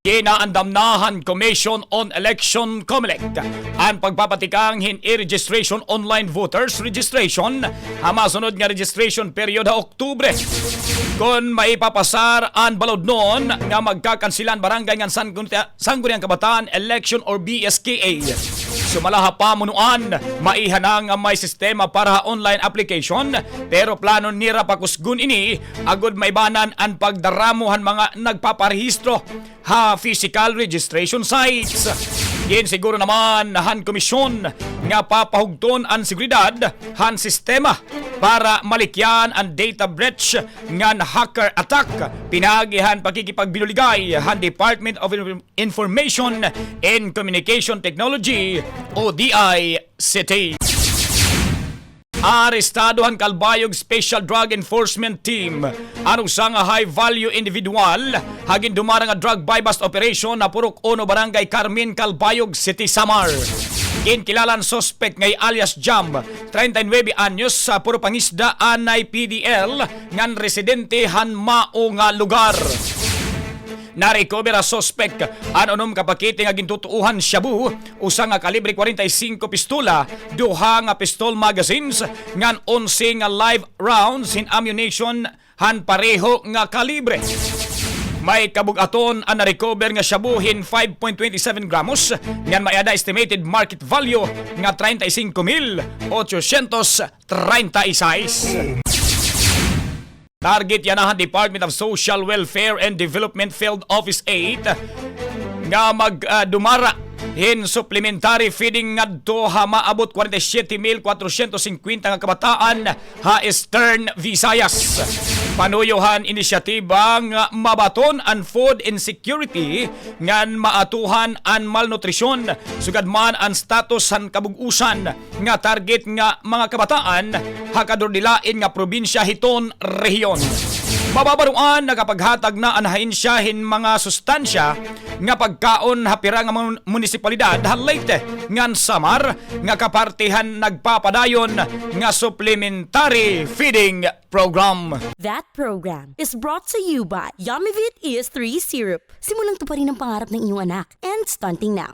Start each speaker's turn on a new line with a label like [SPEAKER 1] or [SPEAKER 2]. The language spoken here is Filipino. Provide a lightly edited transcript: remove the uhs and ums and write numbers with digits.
[SPEAKER 1] Ginaandamnahan Commission on Election COMELEC ang pagpapatikang in-registration online voters registration hamasunod nga registration period ha Oktubre. Kung maipapasar ang balod noon nga magkakansilan barangay ng Sangguniang Kabataan Election or BSKA. Sumalaha pa munuan, maihanang may sistema para online application pero plano nira pakusgun ini agud maibanan ang pagdaramuhan mga nagpaparehistro ha physical registration sites. Yan siguro naman han komisyon nga papahugton ang seguridad han sistema para malikyan ang data breach ngan hacker attack. Pinagihan pakikipagbinuligay han Department of Information and Communication Technology o DSWD. Arestado ang Kalbayog Special Drug Enforcement Team anong sa nga high-value individual hagin dumara nga drug buy-bust operation na Purok Ono Barangay Carmen, Kalbayog City, Samar. Kinkilalan suspect ngay alias Jam, 39 anyos sa puro pangisda ANAY PDL ngan residente han mao nga lugar. Na-recover a suspect anonom kapakiti nga gintutuuhan SHABU, usa nga kalibre 45 pistola, duha nga pistol magazines, ngan 11 nga live rounds in ammunition han pareho nga kalibre. May kabugaton ang na-recover nga SHABU hin 5.27 gramos, ngan may ada estimated market value nga 35,836. Target yan ang Department of Social Welfare and Development Field Office 8 nga magdumara hin supplementary feeding ngadto ha maabot 47,450 nga kabataan ha Eastern Visayas. Panuyohan inisyatiba nga mabaton ang food insecurity ngan maatuhan ang malnutrisyon sugad man ang status han kabugusan nga target nga mga kabataan ha kadordilain nga probinsya hiton rehiyon. Mababaruan nakapaghatag na ang ahensyahin mga sustansya nga pagkaon hapira nga munisipalidad halite ngan Samar nga kapartihan nagpapadayon nga supplementary feeding program.
[SPEAKER 2] That program is brought to you by Yummyvit ES3 Syrup. Simulang tuparin ang pangarap ng iyong anak and stunting now.